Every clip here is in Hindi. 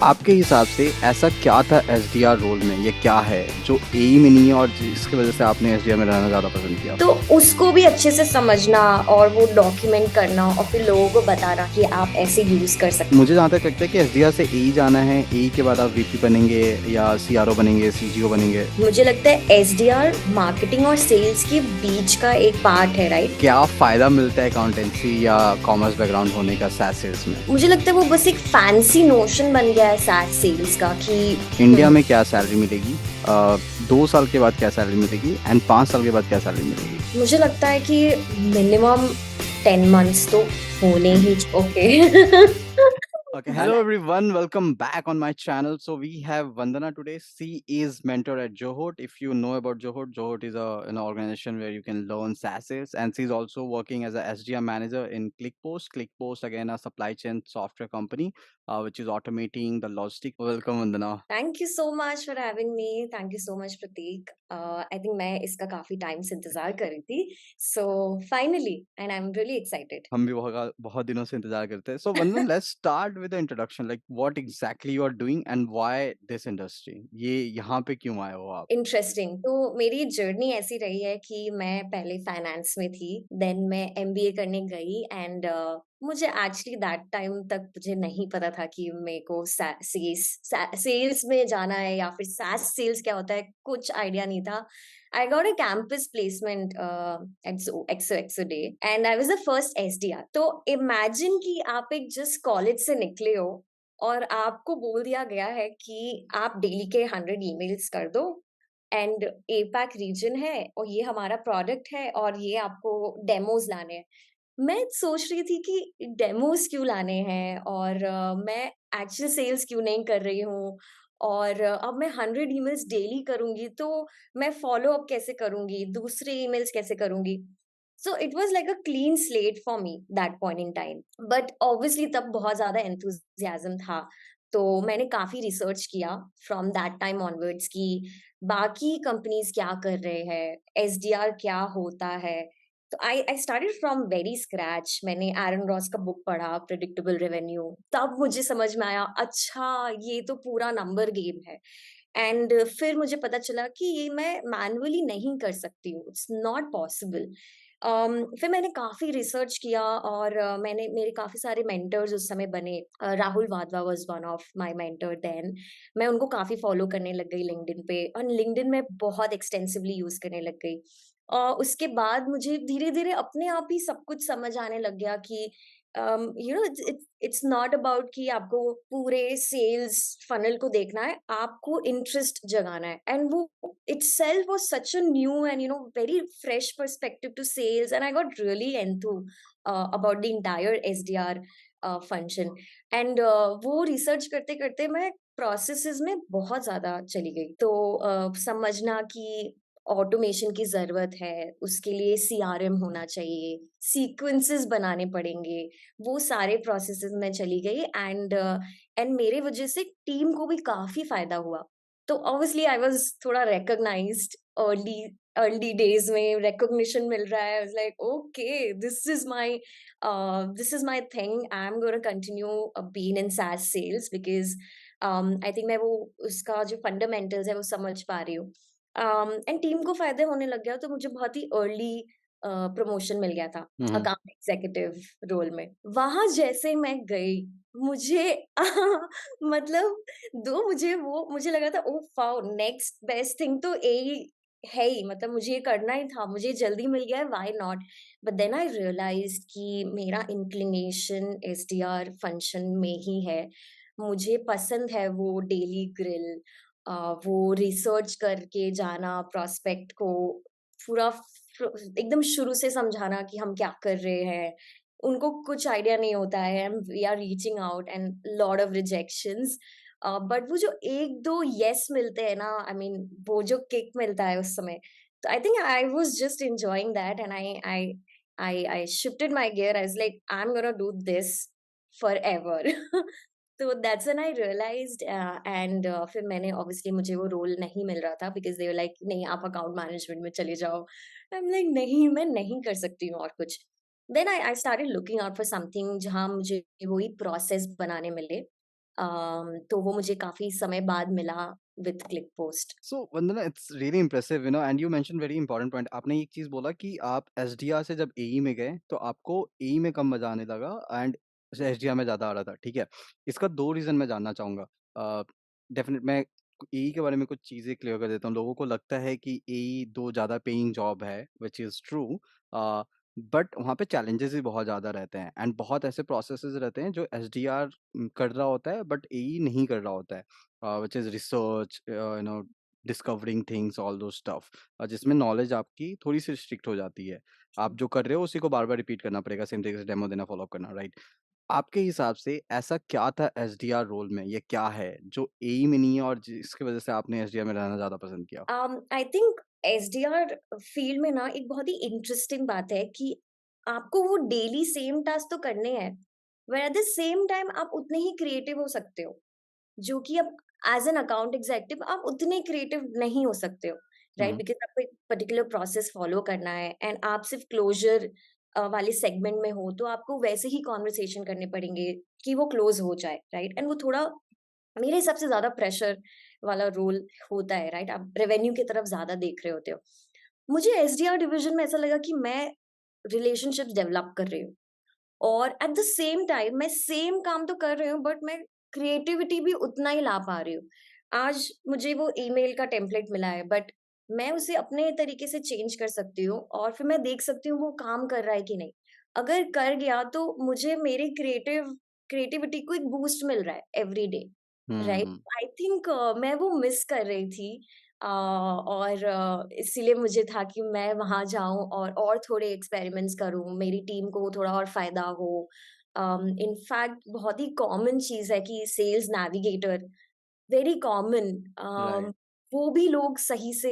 आपके हिसाब से ऐसा क्या था एसडीआर रोल में, ये क्या है जो एई में नहीं है और जिसकी वजह से आपने एसडीआर में रहना ज़्यादा पसंद किया? तो उसको भी अच्छे से समझना और वो डॉक्यूमेंट करना और फिर लोगों को बताना कि आप ऐसे यूज कर सकते मुझे जहाँ तक लगता है कि एसडीआर से एई जाना है, एई के बाद आप वीपी बनेंगे या सीआरओ बनेंगे, सीजीओ बनेंगे। हैं। मुझे लगता है एसडीआर मार्केटिंग और सेल्स के बीच का एक पार्ट है, राइट। क्या फ़ायदा मिलता है अकाउंटेंसी या कॉमर्स बैकग्राउंड होने का SaaS सेल्स में? मुझे लगता है वो बस एक फैंसी नोशन बन गया है सैस सेल्स का कि इंडिया में क्या सैलरी मिलेगी, 2 साल के बाद क्या सैलरी मिलेगी एंड 5 साल के बाद क्या सैलरी मिलेगी? मुझे लगता है कि मिनिमम 10 मंथ्स तो होने ही okay. Okay, hello everyone. Welcome back on my channel. So we have Vandana today. She is mentor at Johot. If you know about Johot, Johot is an organization where you can learn SaaS, and she's also working as a SDR manager in ClickPost. ClickPost again a supply chain software company, which is automating the logistic. Welcome, Vandana. Thank you so much for having me. Thank you so much Prateek. I think मैं इसका काफी टाइम से इंतजार कर रही थी। So finally and I am really excited. हम भी बहुत बहुत दिनों से इंतजार करते हैं. So Vandana, let's start with the introduction. Like what exactly you are doing and why this industry? ये यहाँ पे क्यों आए हो आप? इंटरेस्टिंग। तो मेरी जर्नी ऐसी रही है कि मैं पहले फाइनेंस में थी, देन मैं एमबीए करने गई एंड मुझे एक्चुअली दैट टाइम तक मुझे नहीं पता था कि मेरे को सेल्स में जाना है या फिर सैस सेल्स क्या होता है, कुछ आइडिया नहीं था। I got a campus placement xo Xoxoday and I was the first SDR. तो इमेजिन कि आप एक जस्ट कॉलेज से निकले हो और आपको बोल दिया गया है कि आप डेली के 100 ईमेल्स कर दो एंड एपैक रीजन है और ये हमारा प्रोडक्ट है और ये आपको डेमोज लाने हैं। मैं सोच रही थी कि डेमोज क्यों लाने हैं और मैं एक्चुअल सेल्स क्यों नहीं कर रही हूँ और अब मैं 100 ईमेल्स डेली करूंगी तो मैं फॉलो अप कैसे करूंगी, दूसरे ईमेल्स कैसे करूंगी। So it was like a clean slate for me that point in time, but obviously तब बहुत ज्यादा एंथुजियाज्म था। तो मैंने काफी रिसर्च किया फ्रॉम दैट टाइम ऑनवर्ड्स कि बाकी कंपनीज क्या कर रहे हैं, एसडीआर क्या होता है। तो I started from very scratch. मैंने एरन रॉस का बुक पढ़ा, प्रिडिक्टेबल रेवेन्यू। तब मुझे समझ में आया, अच्छा ये तो पूरा नंबर गेम है। एंड फिर मुझे पता चला कि ये मैं मैन्युअली नहीं कर सकती हूँ, इट्स नॉट पॉसिबल। फिर मैंने काफी रिसर्च किया और मैंने मेरे काफी सारे मेंटर्स उस समय बने। Rahul Wadhwa was one of my mentor then. मैं उनको काफी फॉलो करने लग गई लिंक्डइन पे और लिंक्डइन में बहुत एक्सटेंसिवली यूज करने लग गई। उसके बाद मुझे धीरे-धीरे अपने आप ही सब कुछ समझ आने लग गया कि इट्स नॉट अबाउट कि आपको पूरे सेल्स फनल को देखना है, आपको इंटरेस्ट जगाना है। एंड वो itself was such a new and very fresh perspective to sales and I got really enthu about the entire SDR function. And वो रिसर्च करते-करते मैं प्रोसेसेस में बहुत ज़्यादा चली गई। तो समझना कि ऑटोमेशन की ज़रूरत है, उसके लिए सीआरएम होना चाहिए, सीक्वेंसेस बनाने पड़ेंगे, वो सारे प्रोसेसेस में चली गई एंड मेरे वजह से टीम को भी काफ़ी फ़ायदा हुआ। तो ऑब्वियसली आई वाज़ थोड़ा रिकॉग्नाइज्ड अर्ली अर्ली डेज़ में रिकॉग्निशन मिल रहा है। I was like okay, this is my thing, I am gonna continue being in सास सेल्स बिकॉज़ आई थिंक मैं वो उसका जो फंडामेंटल्स है वो समझ पा रही हूँ। एंड टीम को फ़ायदा होने लग गया तो मुझे बहुत ही अर्ली प्रमोशन मिल गया था हम्म. अकाउंट एग्ज़ीक्यूटिव रोल में। वहाँ जैसे मैं गई, मुझे मतलब मुझे लगा था oh wow! Next best thing तो यही है ही, मतलब मुझे ये करना ही था, मुझे जल्दी मिल गया है, why not? But then I realised कि मेरा इंक्लिनेशन एसडीआर फंक्शन में ही है। मुझे पसंद है वो डेली ग्रिल, अ, वो रिसर्च करके जाना प्रोस्पेक्ट को, पूरा एकदम शुरू से समझाना कि हम क्या कर रहे हैं। उनको कुछ आइडिया नहीं होता है and we are reaching out and lot of rejections. But वो जो एक दो यस मिलते हैं ना, आई मीन वो जो किक मिलता है उस समय, तो I think I was just enjoying that and I shifted my gear. I was like I am gonna do this forever. तो that's when I realised and फिर मैंने ऑब्वियसली मुझे वो रोल नहीं मिल रहा था बिकॉज़ दे वर लाइक नहीं, आप अकाउंट मैनेजमेंट में चले जाओ। आई एम लाइक नहीं, मैं नहीं कर सकती हूँ और कुछ। Then I started looking out for something जहाँ मुझे वही प्रोसेस बनाने मिले। तो वो मुझे काफ़ी समय बाद मिला with click post. So Vandana, it's really impressive, and you mention very important point. आपने एक चीज बोला कि आप एसडीआर से जब एई में गए तो आपको एई में कम मजा आने लगा एंड एसडीआर में ज्यादा आ रहा था, ठीक है। इसका दो रीजन मैं जानना चाहूंगा। डेफिनेट मैं एई के बारे में कुछ चीजें क्लियर कर देता हूँ। लोगों को लगता है कि एई दो ज्यादा पेइंग जॉब है, विच इज ट्रू, बट वहाँ पे चैलेंजेस भी बहुत ज्यादा रहते हैं एंड बहुत ऐसे प्रोसेसेस रहते हैं जो एसडीआर कर रहा होता है बट एई नहीं कर रहा होता है, which is research, discovering things, all दो स्टफ, जिसमें नॉलेज आपकी थोड़ी सी रिस्ट्रिक्ट हो जाती है। आप जो कर रहे हो उसी को बार बार रिपीट करना पड़ेगा, सेम तरीके से डेमो देना, फॉलो करना, राइट। आपके हिसाब से ऐसा क्या था एसडीआर रोल में, ये क्या है जो एई में नहीं है और जिसकी वजह से आपने एसडीआर में रहना ज्यादा पसंद किया? आई थिंक एसडीआर फील्ड में ना एक बहुत ही इंटरेस्टिंग बात है कि आपको वो डेली सेम टास्क तो करने हैं, but at the same time आप उतने ही क्रिएटिव हो सकते हो, जो कि अब एज एन अकाउंट एग्जीक्यूटिव आप उतने क्रिएटिव नहीं हो सकते हो, राइट? हम्म। बिकॉज आपको एक पर्टिकुलर प्रोसेस फॉलो करना है एंड आप सिर्फ क्लोजर वाले सेगमेंट में हो, तो आपको वैसे ही कॉन्वर्सेशन करने पड़ेंगे कि वो क्लोज हो जाए, राइट? एंड वो थोड़ा मेरे हिसाब से ज्यादा प्रेशर वाला रोल होता है, राइट? आप रेवेन्यू की तरफ ज्यादा देख रहे होते हो। मुझे एसडीआर डिवीजन में ऐसा लगा कि मैं रिलेशनशिप्स डेवलप कर रही हूँ और एट द सेम टाइम मैं सेम काम तो कर रही हूँ, बट मैं क्रिएटिविटी भी उतना ही ला पा रही हूँ। आज मुझे वो ईमेल का टेम्पलेट मिला है, बट मैं उसे अपने तरीके से चेंज कर सकती हूँ और फिर मैं देख सकती हूँ वो काम कर रहा है कि नहीं। अगर कर गया तो मुझे मेरी क्रिएटिविटी को एक बूस्ट मिल रहा है एवरी डे, राइट? हम्म। आई थिंक मैं वो मिस कर रही थी, और इसीलिए मुझे था कि मैं वहां जाऊं और थोड़े एक्सपेरिमेंट्स करूं, मेरी टीम को थोड़ा और फायदा हो। इनफैक्ट बहुत ही कॉमन चीज है कि sales navigator, very common, right. वो भी लोग सही से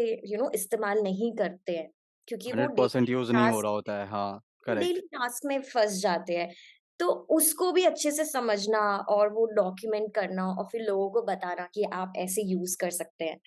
इस्तेमाल नहीं करते हैं, क्योंकि वो 100% यूज नहीं हो रहा होता है, हाँ। Daily correct. टास्क में फँस जाते हैं। तो उसको भी अच्छे से समझना और वो डॉक्यूमेंट करना और फिर लोगों को बताना कि आप ऐसे यूज़ कर सकते हैं।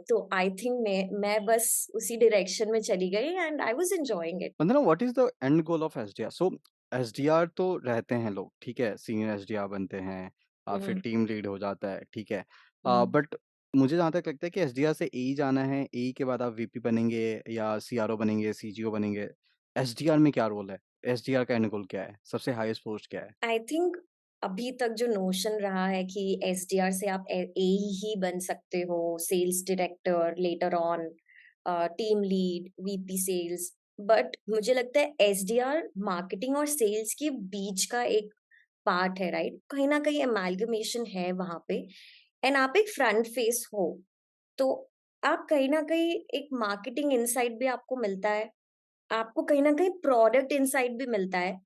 तो आई थिंक मैं बस उसी डायरेक्शन में चली गई and I was enjoying it. Vandana, what is the end goal of SDR? So SDR तो रहते हैं लोग, ठीक है, सीनियर एसडीआर बनते हैं, हुँ, फिर हुँ, टीम लीड हो जाता है, ठीक है। हुँ। बट मुझे जहाँ तक लगता है कि एसडीआर से एई जाना है, एई के बाद आप वीपी बनेंगे या सीआरओ बनेंगे, सीजीओ बनेंगे। एसडीआर में क्या रोल है? एसडीआर का एंड गोल क्या है? सबसे हाईएस्ट पोस्ट क्या है? आई थिंक अभी तक जो नोशन रहा है कि एसडीआर से आप एई ही बन सकते हो, sales director later on, team lead, VP sales. But मुझे लगता है एसडीआर मार्केटिंग और सेल्स के बीच का एक पार्ट है, राइट? कहीं ना कहीं एमालगमेशन है वहां पे। एंड आप एक फ्रंट फेस हो, तो आप कहीं ना कहीं एक मार्केटिंग इनसाइट भी आपको मिलता है, आपको कहीं ना कहीं प्रोडक्ट इनसाइट भी मिलता है।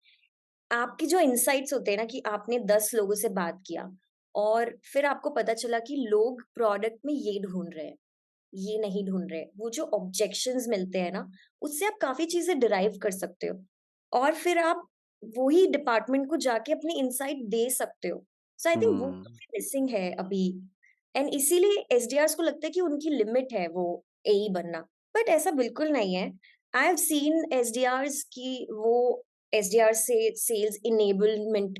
आपकी जो इनसाइट्स होते हैं ना कि आपने 10 लोगों से बात किया और फिर आपको पता चला कि लोग प्रोडक्ट में ये ढूंढ रहे हैं, ये नहीं ढूंढ रहे, वो जो ऑब्जेक्शंस मिलते हैं ना, उससे आप काफी चीजें डिराइव कर सकते हो और फिर आप वही डिपार्टमेंट को जाके अपनी इनसाइट दे सकते हो। सो आई थिंक वो हम्म। काफी मिसिंग है अभी, एंड इसीलिए एसडीआर्स को लगता है कि उनकी लिमिट है वो एई बनना, बट ऐसा बिल्कुल नहीं है। आई हैव सीन एसडीआर्स की वो एसडीआर से सेल्स इनेबलमेंट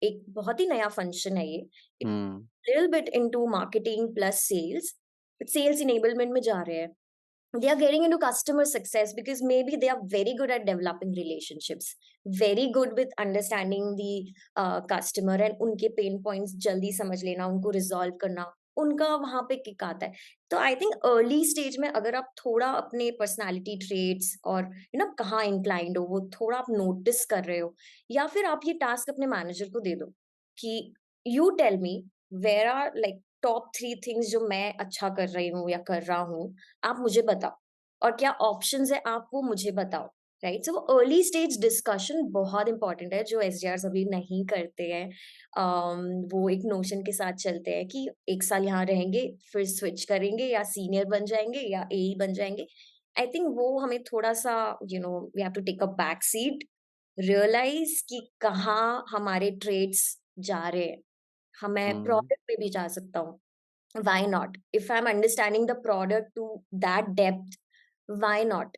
एक बहुत ही नया फंक्शन है ये, hmm. Little bit into marketing plus sales, sales enablement में जा रहे हैं। They are getting into customer success because maybe they are very good at developing relationships, very good with understanding the customer and उनके pain points जल्दी समझ लेना, उनको resolve करना, उनका वहां पे किक आता है। तो आई थिंक अर्ली स्टेज में अगर आप थोड़ा अपने पर्सनालिटी ट्रेट्स और कहाँ इंक्लाइंड हो वो थोड़ा आप नोटिस कर रहे हो, या फिर आप ये टास्क अपने मैनेजर को दे दो कि you tell me where are like top 3 things जो मैं अच्छा कर रही हूँ या कर रहा हूँ, आप मुझे बताओ और क्या ऑप्शंस है आप वो मुझे बताओ, right? So early stage discussion बहुत इंपॉर्टेंट है जो एसडीआर अभी नहीं करते हैं। वो एक नोशन के साथ चलते हैं कि एक साल यहाँ रहेंगे फिर स्विच करेंगे या सीनियर बन जाएंगे या एई बन जाएंगे। आई थिंक वो हमें थोड़ा सा we have to take a back seat, realize कि कहाँ हमारे ट्रेड्स जा रहे हैं। हाँ, मैं हम्म। प्रोडक्ट पे भी जा सकता हूँ। Why not? If I'm understanding the product to that depth, why not?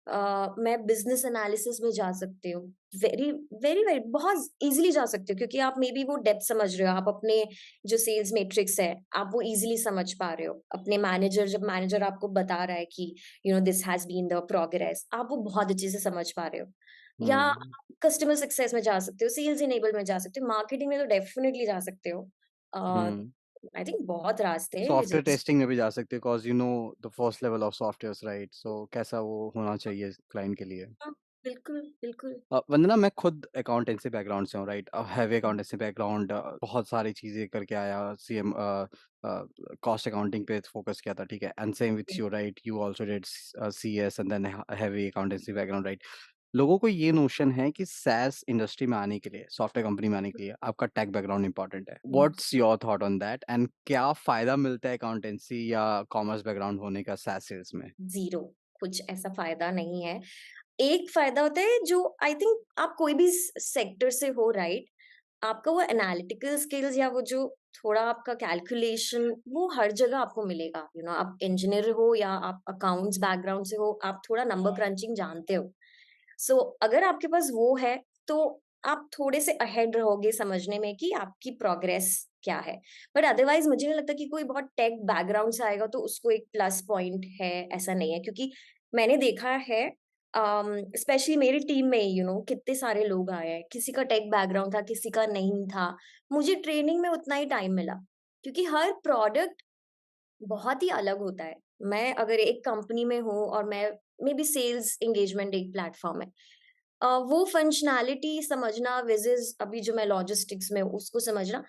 मैं बिज़नेस एनालिसिस में जा सकती हूँ। वेरी वेरी वेरी बहुत ईज़िली जा सकती हूँ क्योंकि आप मे बी वो डेप्थ समझ रहे हो, आप अपने जो सेल्स मैट्रिक्स है, आप वो ईज़िली समझ पा रहे हो। अपने मैनेजर जब मैनेजर आपको बता रहा है कि this has been the progress, आप वो बहुत अच्छे से समझ पा रहे हो। या आप हुँ, कस्टमर सक्सेस में जा सकते हो, सेल्स इनेबल में जा सकते हो, मार्केटिंग में तो डेफिनिटली जा सकते हो। अ, हुँ। आई थिंक बहुत रास्ते हैं सॉफ्टवेयर जिस टेस्टिंग में भी जा सकते हो because you know the first level of softwares right? So कैसा वो होना चाहिए क्लाइंट के लिए। हाँ, बिल्कुल, बिल्कुल। वंदना मैं खुद अकाउंटेंसी बैकग्राउंड से हूँ राइट? हैवी अकाउंटेंसी बैकग्राउंड बहुत सारी चीज़ें करके आया कॉस्ट अकाउंटिंग पे फ़ोकस किया था ठीक है? And same with you right? You also did CS and then heavy accountancy background right? लोगों को ये नोशन है कि SaaS इंडस्ट्री में आने के लिए, सॉफ्टवेयर कंपनी में आने के लिए आपका टेक बैकग्राउंड इम्पोर्टेंट है। What's your thought on that and क्या फ़ायदा मिलता है अकाउंटेंसी या कॉमर्स बैकग्राउंड होने का SaaS सेल्स में? ज़ीरो, कुछ ऐसा फ़ायदा नहीं है। एक फ़ायदा होता है जो आई थिंक आप कोई भी स सेक्टर से हो राइट, आपका वो एनालिटिकल स्किल्स या वो जो थोड़ा आपका कैलकुलेशन वो हर जगह आपको मिलेगा। आप इंजीनियर हो या आप अकाउंट्स बैकग्राउंड से हो, आप थोड़ा नंबर क्रंचिंग जानते हो। सो अगर आपके पास वो है, तो आप थोड़े से अहेड रहोगे समझने में कि आपकी प्रोग्रेस क्या है। बट अदरवाइज़ मुझे नहीं लगता कि कोई बहुत टेक बैकग्राउंड से आएगा तो उसको एक प्लस पॉइंट है, ऐसा नहीं है। क्योंकि मैंने देखा है स्पेशली मेरी टीम में कितने सारे लोग आए हैं। किसी का टेक बैकग्राउंड था, किसी का नहीं था। मुझे ट्रेनिंग में उतना ही टाइम मिला, क्योंकि हर प्रोडक्ट बहुत ही अलग होता है। मैं अगर एक कंपनी में हूँ और मैं मे बी सेल्स एंगेजमेंट एक प्लेटफ़ॉर्म है। वो फंक्शनैलिटी समझना वर्सेस अभी जो मैं लॉजिस्टिक्स में हूँ, उसको समझना।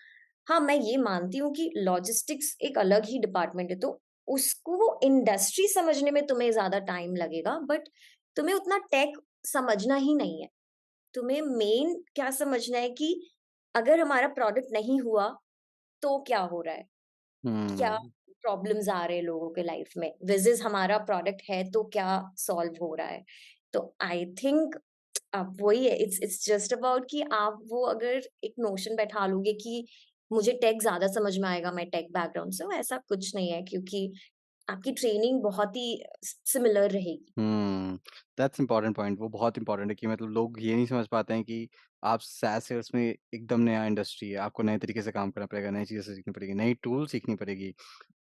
हाँ, मैं ये मानती हूँ कि लॉजिस्टिक्स एक अलग ही डिपार्टमेंट है, तो उसको इंडस्ट्री समझने में तुम्हें ज़्यादा टाइम लगेगा, बट तुम्हें उतना टेक समझना ही नहीं है। तुम्हें मेन क्या समझना है कि अगर हमारा प्रोडक्ट नहीं हुआ, तो क्या हो रहा है? क्या हुँ। प्रॉब्लम्स आ रहे हैं लोगों के लाइफ में वर्सेस हमारा प्रोडक्ट है तो क्या सॉल्व हो रहा है। तो आई थिंक अब वही है, इट्स जस्ट अबाउट कि आप वो अगर एक नोशन बैठा लोगे कि मुझे टेक ज्यादा समझ में आएगा, मैं टेक बैकग्राउंड से हूँ, ऐसा कुछ नहीं है, क्योंकि आपकी ट्रेनिंग बहुत ही सिमिलर रहेगी। हुँ, दैट्स इम्पोर्टेंट पॉइंट वो बहुत इम्पोर्टेंट है कि मतलब लोग ये नहीं समझ पाते हैं कि आप SaaS सेल्स में एकदम नया इंडस्ट्री है, आपको नए तरीके से काम करना पड़ेगा, नई चीज़ें सीखनी पड़ेगी, नई टूल सीखनी पड़ेगी।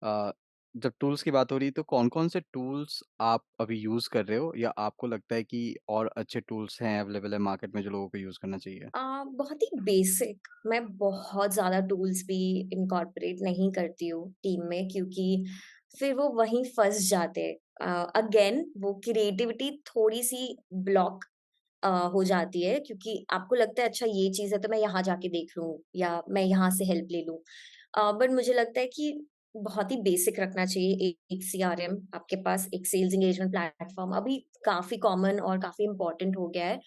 अ, जब टूल्स की बात हो रही है तो कौन-कौन से टूल्स आप अभी यूज़ कर रहे हो या आपको लगता है कि और अच्छे टूल्स हैं अवेलेबल है मार्केट में जो लोगों को यूज़ करना चाहिए? बहुत ही बेसिक, मैं बहुत ज़्यादा टूल्स भी इनकॉर्पोरेट नहीं करती हूँ टीम में, क्योंकि फिर वो वहीं फँस जाते हैं। अगेन वो क्रिएटिविटी थोड़ी-सी ब्लॉक हो जाती है, क्योंकि आपको लगता है अच्छा ये चीज़ है तो मैं यहाँ जाके देख लूँ या मैं यहाँ से हेल्प ले लूँ। बट मुझे लगता है कि बहुत ही बेसिक रखना चाहिए एक सीआरएम आपके पास, एक सेल्स एंगेजमेंट प्लेटफ़ॉर्म अभी काफ़ी कॉमन और काफ़ी इम्पोर्टेंट हो गया है।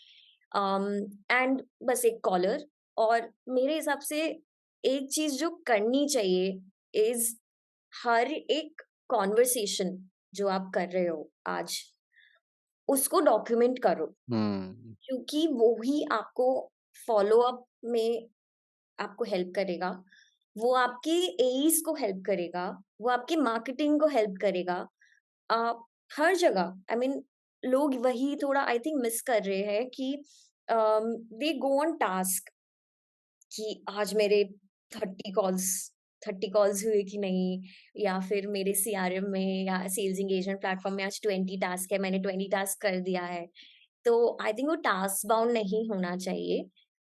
एंड बस एक कॉलर, और मेरे हिसाब से एक चीज़ जो करनी चाहिए इज़ हर एक कन्वर्सेशन जो आप कर रहे हो आज, उसको डॉक्यूमेंट करो। हुँ, क्योंकि वो ही आपको फ़ॉलो-अप में आपको हेल्प करेगा, वो आपके एईज़ को हेल्प करेगा, वो आपकी मार्केटिंग को हेल्प करेगा। अ, हर जगह आई मीन लोग वही थोड़ा आई थिंक मिस कर रहे हैं कि दे गो ऑन टास्क कि आज मेरे 30 कॉल्स 30 कॉल्स हुए कि नहीं, या फिर मेरे सीआरएम में या सेल्स एंगेजमेंट प्लेटफ़ॉर्म में आज 20 टास्क है, मैंने 20 टास्क कर दिया है। तो आई थिंक वो टास्क बाउंड नहीं होना चाहिए।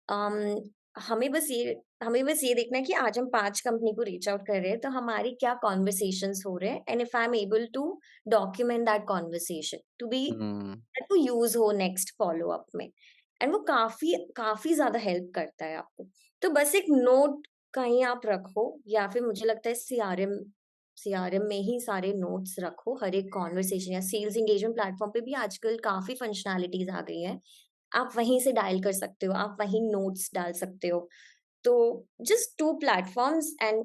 अम, हमें बस ये हमें बस ये देखना है कि आज हम 5 कंपनी को रीच आउट कर रहे हैं, तो हमारी क्या कन्वर्सेशंस हो रहे हैं, and if I am able to document that conversation to be hmm. That वो यूज़ हो नेक्स्ट फ़ॉलो-अप में, एंड वो काफ़ी काफ़ी ज़्यादा हेल्प करता है आपको। तो बस एक नोट कहीं आप रखो, या फिर मुझे लगता है सीआरएम में ही सारे नोट्स रखो, हर एक कन्वर्सेशन या सेल्स एंगेजमेंट प्लेटफ़ॉर्म पे भी आजकल काफ़ी फंक्शनैलिटीज़ आ गई हैं। आप वहीं से डायल कर सकते हो, आप वहीं नोट्स डाल सकते हो। तो जस्ट 2 प्लेटफ़ॉर्म्स एंड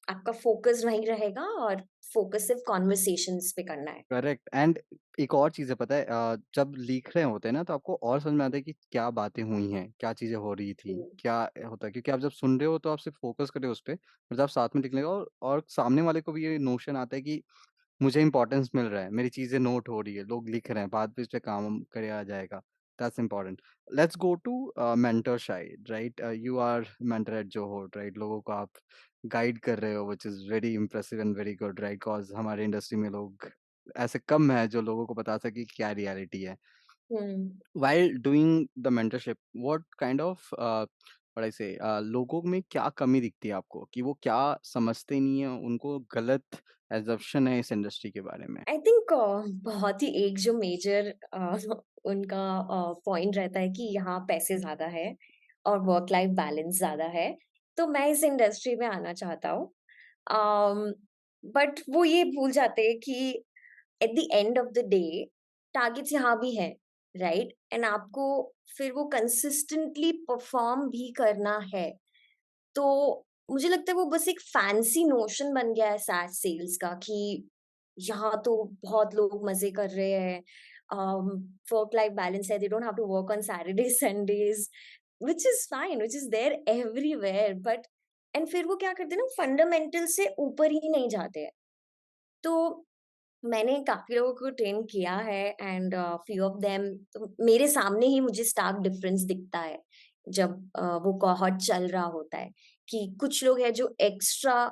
आपका फ़ोकस वहीं रहेगा, और फ़ोकस सिर्फ़ कन्वर्सेशंस पे करना है। करेक्ट एंड एक और चीज़ है पता है जब लिख रहे होते हैं ना तो आपको और समझ में आता है कि क्या बातें हुई हैं, क्या चीज़ें हो रही थी, हुँ, क्या होता है क्योंकि आप जब सुन रहे हो तो आप सिर्फ फ़ोकस कर रहे हो उस पे और जब आप साथ में लिख रहे हो और सामने वाले को भी ये नोशन आता है कि मुझे इम्पोर्टेंस मिल रहा है, मेरी चीज़ें नोट हो रही है, लोग लिख रहे हैं, बाद में इस पे काम किया जाएगा। That's important. Let's go to mentor side, right? You are mentor at जोहोट, राइट? लोगों को आप गाइड कर रहे हो, which is very impressive and very good, right? Because हमारे इंडस्ट्री में लोग ऐसे कम हैं जो लोगों को बता सके कि क्या रियलिटी है। हुँ। While doing the mentorship, what kind of what I say लोगों में क्या कमी दिखती है आपको कि वो क्या समझते नहीं है, उनको गलत एजम्पशन है इस इंडस्ट्री के बारे में? आई थिंक बहुत ही एक जो मेजर उनका पॉइंट रहता है कि यहाँ पैसे ज़्यादा है और वर्क लाइफ बैलेंस ज़्यादा है, तो मैं इस इंडस्ट्री में आना चाहता हूँ। बट वो ये भूल जाते हैं कि at the end of the day targets यहाँ भी है, राइट? एंड आपको फिर वो कंसिस्टेंटली परफॉर्म भी करना है। तो मुझे लगता है वो बस एक फैंसी नोशन बन गया है सैस सेल्स का कि यहाँ तो बहुत लोग मजे कर रहे हैं, वर्क लाइफ बैलेंस है, they don't have to work on Saturday Sundays, which is fine, which is there everywhere, but and फिर वो क्या करते हैं ना, फंडामेंटल से ऊपर ही नहीं जाते हैं। तो मैंने काफ़ी लोगों को ट्रेन किया है एंड फ्यू ऑफ देम, तो मेरे सामने ही मुझे स्टार्क डिफरेंस दिखता है जब वो कॉहॉर्ट चल रहा होता है कि कुछ लोग हैं जो एक्स्ट्रा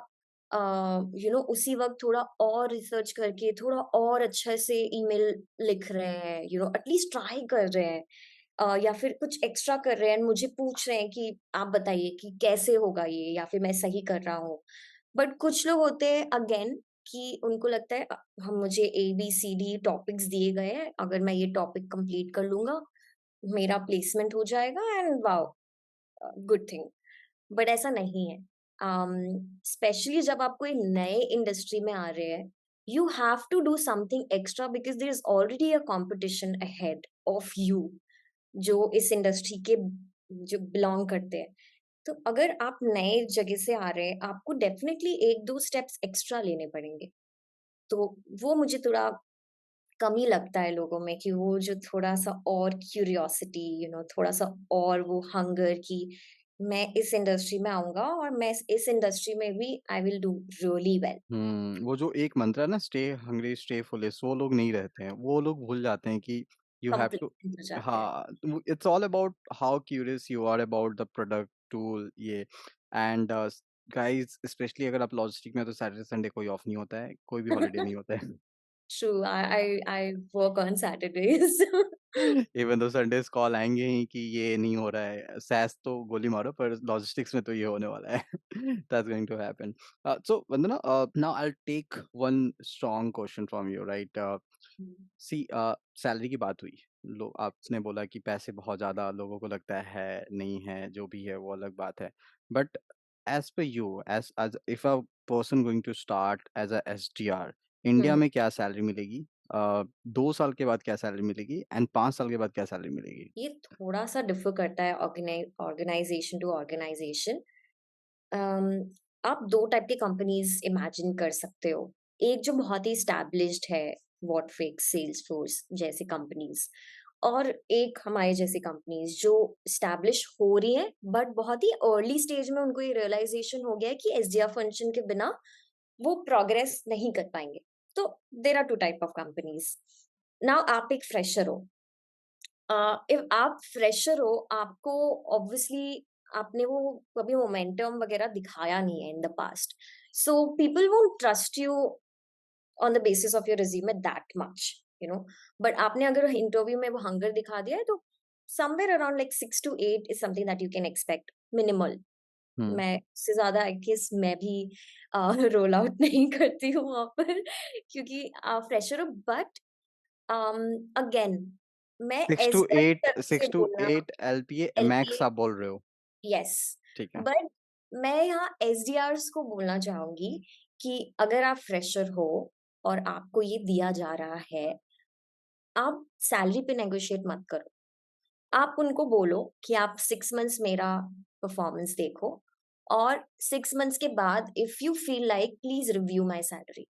उसी वक़्त थोड़ा और रिसर्च करके थोड़ा और अच्छे से ईमेल लिख रहे हैं, एटलीस्ट ट्राई कर रहे हैं, या फिर कुछ एक्स्ट्रा कर रहे हैं, मुझे पूछ रहे हैं कि आप बताइए कि कैसे होगा ये या फिर मैं सही कर रहा हूँ। बट कुछ लोग होते हैं अगेन कि उनको लगता है हम मुझे ABCD टॉपिक्स दिए गए हैं, अगर मैं ये टॉपिक कंप्लीट कर लूँगा, मेरा प्लेसमेंट हो जाएगा and wow good thing. But ऐसा नहीं है। स्पेशली जब आप कोई नए इंडस्ट्री में आ रहे हैं, you have to do something extra because there is already a competition ahead of you, जो इस इंडस्ट्री के जो बिलॉन्ग करते हैं। तो अगर आप नए जगह से आ रहे हैं, आपको डेफिनिटली 1-2 स्टेप्स एक्स्ट्रा लेने पड़ेंगे। तो वो मुझे थोड़ा कमी लगता है लोगों में कि वो जो थोड़ा-सा और क्यूरियोसिटी, थोड़ा-सा और वो हंगर कि मैं इस इंडस्ट्री में आऊँगा और मैं इस इंडस्ट्री में भी I will do really well. वो जो एक मंत्र है ना, स्टे हंग्री स्टे फुलेस्ट, वो लोग नहीं रहते हैं। वो लोग भूल जाते हैं कि यू हैव टू कंप्लेंट हो जाते हैं। हाँ, तो it's all about how curious you are about the product, tool ये एंड गाइस स्पेशली अगर आप लॉजिस्टिक में हो तो सैटरडे संडे कोई ऑफ नहीं होता है, कोई भी हॉलिडे नहीं होता है। True, I work on Saturdays. Even though Sundays call आएँगे ही कि ये नहीं हो रहा है, सैस तो गोली मारो पर लॉजिस्टिक्स में तो ये होने वाला है। That's going to happen. So Vandana, now I will take one strong question from you, right? See salary की बात हुई। लो आपने बोला कि पैसे बहुत ज़्यादा लोगों को लगता है, नहीं है, जो भी है वो अलग बात है। But as per you, as if a person going to start as a SDR, India hmm. में क्या सैलरी मिलेगी? 2 साल के बाद क्या सैलरी मिलेगी एंड 5 साल के बाद क्या सैलरी मिलेगी? ये थोड़ा-सा डिफ़र करता है ऑर्गनाइज़ेशन टू ऑर्गनाइज़ेशन। अम, आप 2 टाइप की कंपनीज़ इमेजिन कर सकते हो। एक जो बहुत ही एस्टैब्लिश्ड है, व्हाटफिक्स, सेल्सफोर्स जैसी कंपनीज़, और एक हमारे जैसी कंपनीज़ जो एस्टैब्लिश हो रही हैं, बट बहुत ही अर्ली स्टेज में उनको ये रियलाइज़ेशन हो गया है कि एसडीआर फंक्शन के बिना वो प्रोग्रेस नहीं कर पाएँगे। तो there are 2 type of companies. Now आप एक फ्रेशर हो। इफ आप फ्रेशर हो, आपको ऑब्वियसली आपने वो कभी मोमेंटम वगैरह दिखाया नहीं है in the past, so people won't trust you on the basis of your resume that much, but आपने अगर इंटरव्यू में वो हंगर दिखा दिया है तो somewhere around like 6 to 8 is something that you can expect minimal. Hmm, मैं उससे ज्यादा आई गेस मैं भी रोल आउट नहीं करती हूँ वहां पर क्योंकि फ्रेशर हो, बट अगेन मैं 6 टू एसडीआर की 8 तरफ से 6 टू बोलना, 8 एलपीए मैक्स एलपीए, आप बोल रहे हो, यस, ठीक है। बट मैं यहाँ एसडीआर्स को बोलना चाहूंगी कि अगर आप फ्रेशर हो और आपको ये दिया जा रहा है, आप सैलरी पे नेगोशिएट मत करो। आप उनको बोलो कि आप 6 मंथ्स मेरा परफॉर्मेंस देखो और 6 मंथ्स के बाद if you feel like please review my salary,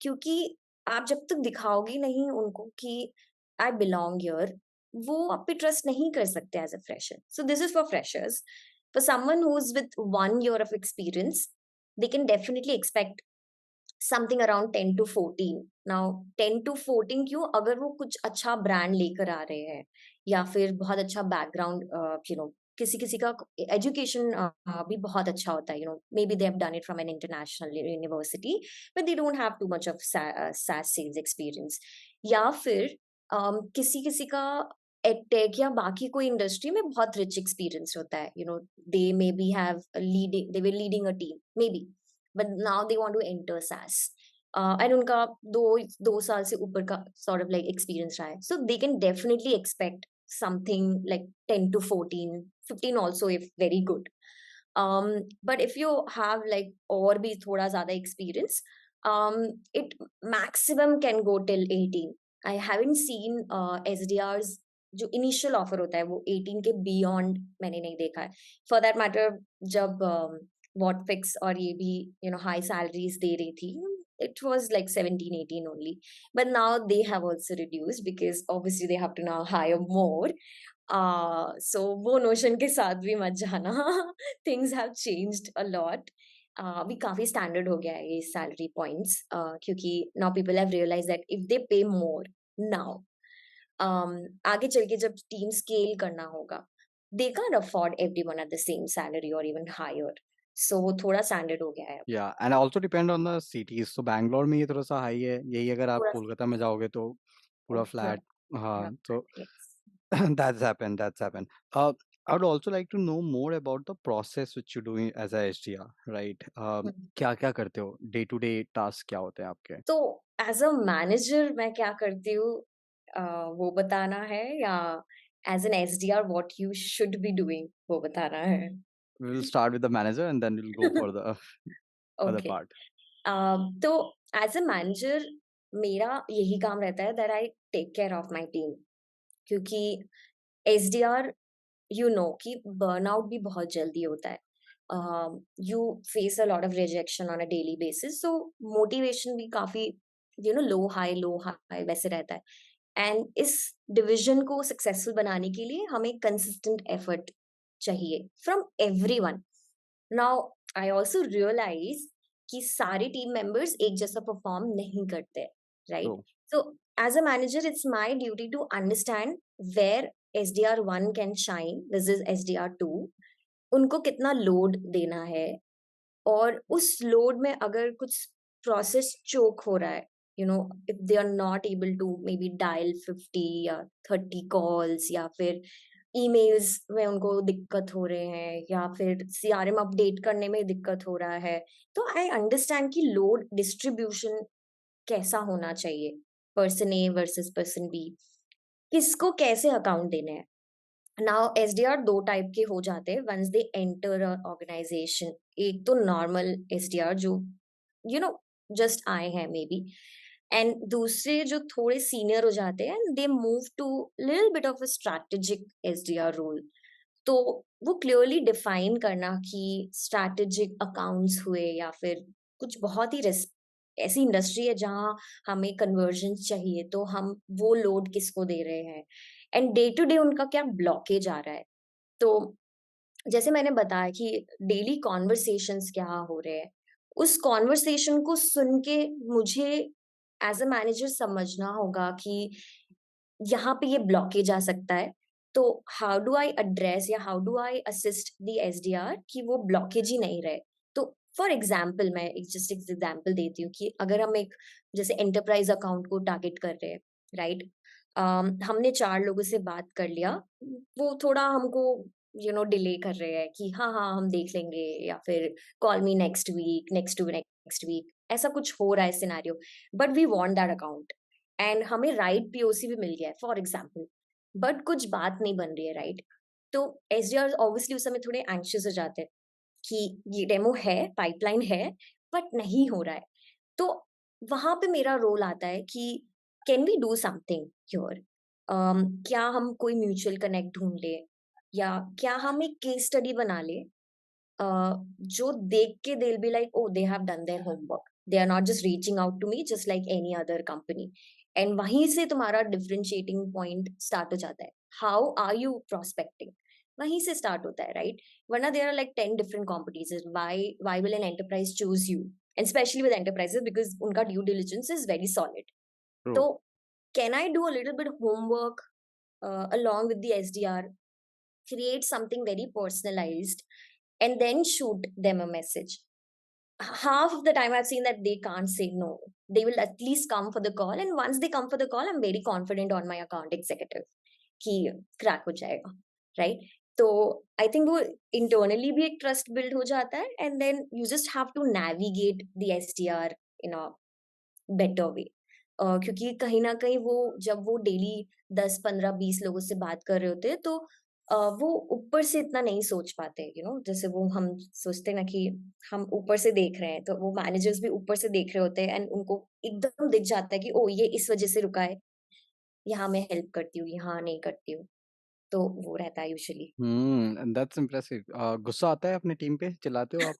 क्योंकि आप जब तक दिखाओगे नहीं उनको कि आई बिलोंग हियर, वो आप पे ट्रस्ट नहीं कर सकते as a fresher. So this is for freshers. For someone who is with 1 year of experience, they can definitely expect something around 10 to 14। Now 10 to 14 क्यों? अगर वो कुछ अच्छा ब्रांड लेकर आ रहे हैं या फिर बहुत अच्छा बैकग्राउंड, किसी किसी का एजुकेशन भी बहुत अच्छा होता है, may be they have done it from an international university, but they don't have too much of SaaS sales experience. या फिर किसी किसी का एडटेक या बाकी कोई इंडस्ट्री में बहुत रिच एक्सपीरियंस होता है, they maybe have leading, they were leading a team maybe, but now they want to enter SaaS, and उनका दो साल से ऊपर का sort of like experience रहा है, so they can definitely expect something like 10 to 14, 15 also if very good. But if you have like और भी थोड़ा ज़्यादा experience, it maximum can go till 18. I haven't seen SDRs जो इनिशियल ऑफर होता है वो 18 के बियॉन्ड मैंने नहीं देखा है। फॉर दैट मैटर जब वॉटफिक्स और ये भी हाई सैलरीज दे रही थी, it was like 17 18 only, but now they have also reduced because obviously they have to now hire more. So वो नोशन के साथ भी मत जाना things have changed a lot. अभी काफी स्टैंडर्ड हो गया है ये सैलरी पॉइंट्स, क्योंकि now people have realized that if they pay more now, आगे चल के जब टीम स्केल करना होगा, they can't afford everyone at the same salary or even higher. So वो थोड़ा स्टैंडर्ड हो गया है, या and also depend on the cities. तो बैंगलोर में ये थोड़ा सा हाई है, यही अगर आप थोड़ा कोलकाता में जाओगे तो पूरा थोड़ा फ्लैट। हाँ, तो yes. that's happened. I would also like to know more about the process which you're doing as a SDR, right? हम्म। क्या क्या करते हो, डे टू डे टास्क क्या होते हैं आपके? तो एज अ मैनेजर मैं क्या करती हूँ, वो बताना है, या as an SDR what you should be doing वो बताना है? We will start with the manager and then we'll go for the other okay. part. तो एज अ मैनेजर मेरा यही काम रहता है that I take care of my team, क्योंकि एसडीआर कि बर्नआउट भी बहुत जल्दी होता है। You face a lot of rejection on a daily basis, so motivation भी काफी लो हाई वैसे रहता है। एंड इस डिविजन को सक्सेसफुल बनाने के लिए हमें कंसिस्टेंट एफर्ट चाहिए from everyone. Now I also realize कि सारे टीम मेंबर्स एक जैसा परफॉर्म नहीं करते, right? So, so as a manager it's my duty to understand where SDR1 can shine, this is SDR2, उनको कितना लोड देना है, और उस लोड में अगर कुछ प्रोसेस चोक हो रहा है, if they are not able to may be dial 50 या 30 कॉल्स, या फिर ईमेल्स में उनको दिक्कत हो रहे हैं, या फिर CRM अपडेट करने में दिक्कत हो रहा है, तो आई अंडरस्टैंड कि लोड डिस्ट्रीब्यूशन कैसा होना चाहिए, person A versus person B, किसको कैसे अकाउंट देने हैं। नाउ SDR दो टाइप के हो जाते हैं वंस दे एंटर ऑर्गेनाइजेशन। एक तो नॉर्मल SDR जो यू नो जस्ट आए हैं मे बी, एंड दूसरे जो थोड़े सीनियर हो जाते हैं, they move to little bit of a strategic SDR role. तो वो क्लियरली डिफाइन करना कि स्ट्रैटेजिक अकाउंट्स हुए, या फिर कुछ बहुत ही ऐसी इंडस्ट्री है जहां हमें कन्वर्जन चाहिए, तो हम वो लोड किसको दे रहे हैं, एंड डे टू डे उनका क्या ब्लॉकेज आ रहा है। तो जैसे मैंने बताया कि डेली कॉन्वर्सेशंस क्या हो रहे हैं, उस कॉन्वर्सेशन को सुन के मुझे एज अ मैनेजर समझना होगा कि यहाँ पे ये ब्लॉकेज आ सकता है। तो हाउ डू आई एड्रेस या how do I assist the SDR कि वो ब्लॉकेज ही नहीं रहे। तो फॉर एग्जाम्पल मैं एक जस्ट एक एग्जाम्पल देती हूँ कि अगर हम एक जैसे एंटरप्राइज अकाउंट को टारगेट कर रहे हैं, राइट? हमने 4 लोगों से बात कर लिया, वो थोड़ा हमको डिले कर रहे हैं कि हाँ हाँ हम देख लेंगे, या फिर कॉल मी नेक्स्ट वीक ऐसा कुछ हो रहा है scenario, but we want that account, and हमें राइट POC भी मिल गया है फॉर एग्जाम्पल, बट कुछ बात नहीं बन रही है, राइट? तो SDR ऑब्वियसली उस समय थोड़े एंक्शियस हो जाते हैं कि ये डेमो है, पाइपलाइन है, बट नहीं हो रहा है। तो वहां पे मेरा रोल आता है कि can we do something here, क्या हम कोई म्यूचुअल कनेक्ट ढूंढ ले, या क्या हम एक केस स्टडी बना ले, जो देख के they'll be like, oh, they have done their homework, they are not just reaching out to me just like any other company, and वहीं से तुम्हारा differentiating point start हो जाता है। how are you prospecting, वहीं से start होता है, right? वरना there are like 10 different competitors, why will an enterprise choose you and specially with enterprises because उनका due diligence is very solid. True. तो can I do a little bit homework along with the SDR, create something very personalized, and then shoot them a message? Half of the time I've seen that they can't say no. They will at least come for the call, and once they come for the call, I'm very confident on my account executive कि क्रैक हो जाएगा, राइट? तो आई थिंक वो इंटरनली भी एक ट्रस्ट बिल्ड हो जाता है, and then you just have to navigate the SDR in a better way. क्योंकि कहीं ना कहीं वो जब वो डेली 10 15 20 लोगों से बात कर रहे होते हैं, तो वो ऊपर से इतना नहीं सोच पाते, जैसे वो हम सोचते हैं ना कि हम ऊपर से देख रहे हैं, तो वो मैनेजर्स भी ऊपर से देख रहे होते हैं, एंड उनको एकदम दिख जाता है कि ओ ये इस वजह से रुका है, यहाँ मैं हेल्प करती हूँ, यहाँ नहीं करती हूँ. तो वो रहता है यूजुअली. That's impressive. गुस्सा आता है अपनी टीम पे? चिल्लाते हो आप?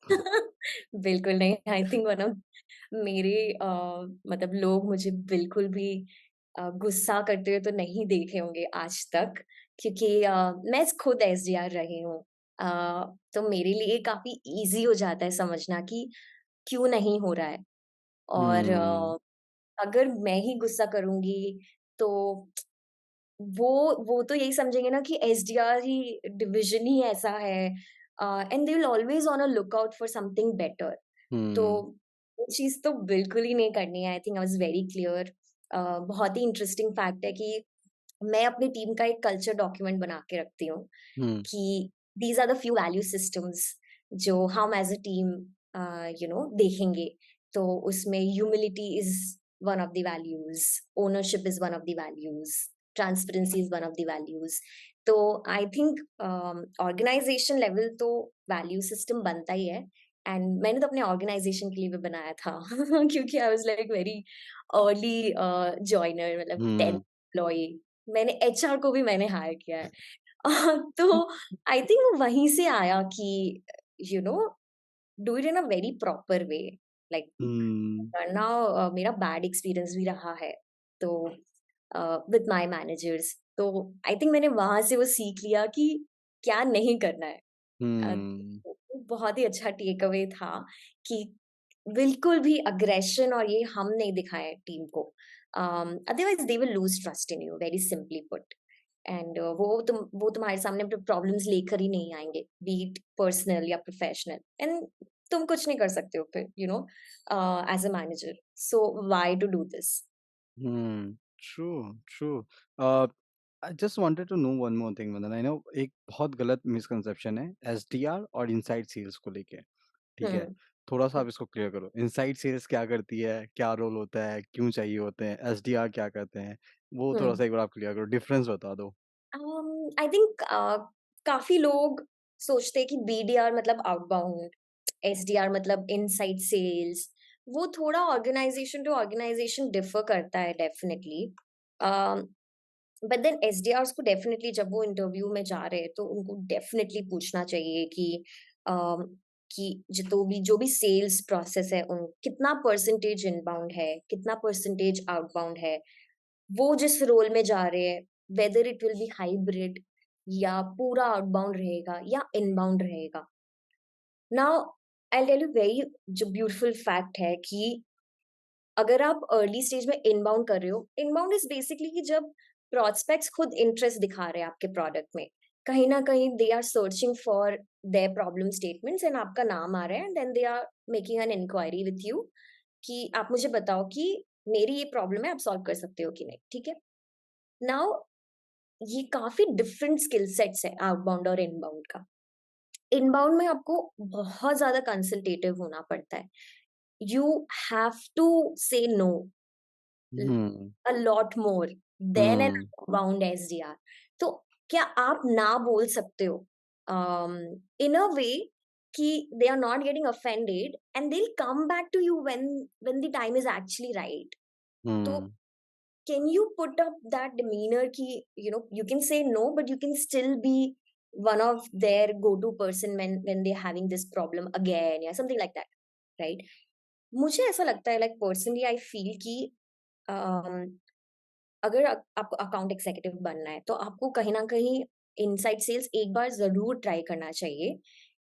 बिल्कुल नहीं. आई थिंक वन ऑफ मेरे मतलब लोग मुझे बिल्कुल भी गुस्सा करते हुए तो नहीं देखे होंगे आज तक, क्योंकि मैं खुद एसडीआर रही हूँ. तो मेरे लिए काफी इजी हो जाता है समझना कि क्यों नहीं हो रहा है. और हुँ, अगर मैं ही गुस्सा करूंगी, तो वो तो यही समझेंगे ना कि एसडीआर ही डिवीजन ही ऐसा है, and they will always on a look out for something better. तो हुँ, वो चीज तो बिल्कुल ही नहीं करनी है. I think I was very clear. बहुत ही इंटरेस्टिंग फैक्ट है कि मैं अपनी टीम का एक कल्चर डॉक्यूमेंट बना के रखती हूँ हुँ, कि these are the few value systems जो हम एज अ टीम देखेंगे. तो उसमें humility is one of the values, ownership is one of the values, transparency is one of the values. तो आई थिंक ऑर्गेनाइजेशन लेवल तो वैल्यू सिस्टम बनता ही है. एंड मैंने तो अपने ऑर्गेनाइजेशन के लिए भी बनाया था क्योंकि I was like very early joiner, मतलब 10th हुँ, एम्प्लॉय. मैंने एचआर को भी मैंने हायर किया है. तो आई थिंक वो वहीं से आया कि you know do it in a very proper way. Like hmm, वरना मेरा बैड एक्सपीरियंस भी रहा है, तो विद माय मैनेजर्स. तो आई थिंक मैंने वहां से वो सीख लिया कि क्या नहीं करना है. हुँ, बहुत ही अच्छा टेक अवे था कि बिल्कुल भी अग्रेशन और ये हम नहीं दिखाएं टीम को. Otherwise they will lose trust in you, very simply put. And वो तुम्हारे सामने प्रॉब्लम्स लेकर ही नहीं आएंगे, बीट पर्सनल या प्रोफेशनल, एंड तुम कुछ नहीं कर सकते हो फिर, as a manager. So why to do this? Hmm, true, true. Uh, I just wanted to know one more thing Vandana. I know एक बहुत गलत मिसकंसेप्शन है एसडीआर और इनसाइड सेल्स को लेके, ठीक है? हम्म. थोड़ा-सा आप इसको क्लियर करो। इनसाइड सेल्स क्या करती है? क्या रोल होता है? क्यों चाहिए होते हैं? एसडीआर क्या करते हैं? वो हम्म. थोड़ा-सा एक बार आप क्लियर करो, डिफरेंस बता दो। आई थिंक काफी लोग सोचते हैं कि बीडीआर मतलब आउटबाउंड, एसडीआर मतलब इनसाइड सेल्स. वो थोड़ा ऑर्गेनाइजेशन टू ऑर्गेनाइजेशन डिफर करता है डेफिनेटली. बट देन एसडीआर्स को डेफिनेटली जब वो इंटरव्यू में जा रहे हैं, तो उनको डेफिनेटली पूछना चाहिए कि um, कि जो भी सेल्स प्रोसेस है, उन कितना परसेंटेज इनबाउंड है, कितना परसेंटेज आउटबाउंड है. वो जिस रोल में जा रहे हैं, whether it will be hybrid या पूरा आउटबाउंड रहेगा या इनबाउंड रहेगा. Now I tell you very जो ब्यूटीफुल फैक्ट है कि अगर आप अर्ली स्टेज में इनबाउंड कर रहे हो, इनबाउंड इज बेसिकली कि जब प्रोस्पेक्ट्स खुद इंटरेस्ट दिखा रहे हैं आपके प्रोडक्ट में, कहीं ना कहीं they are searching for their problem statements, and आपका नाम आ रहा है, and then they are making an inquiry with you कि आप मुझे बताओ कि मेरी ये प्रॉब्लम है, आप सॉल्व कर सकते हो कि नहीं. ठीक है. नाउ ये काफी डिफरेंट स्किल सेट्स है आउटबाउंड और इनबाउंड का. इनबाउंड में आपको बहुत ज्यादा कंसल्टेटिव होना पड़ता है. यू हैव टू से no hmm, a lot more than an hmm, outbound SDR. तो क्या आप ना बोल सकते हो in a way कि they are not getting offended and they'll come back to you when the time is actually right. तो हुँ, can you put up that demeanor कि you can say no but you can still be one of their go-to person when they're having this problem again या something like that, right? मुझे ऐसा लगता है, like personally I feel कि um, अगर आपको अकाउंट एग्जीक्यूटिव बनना है, तो आपको कहीं न कहीं इनसाइड सेल्स एक बार ज़रूर ट्राई करना चाहिए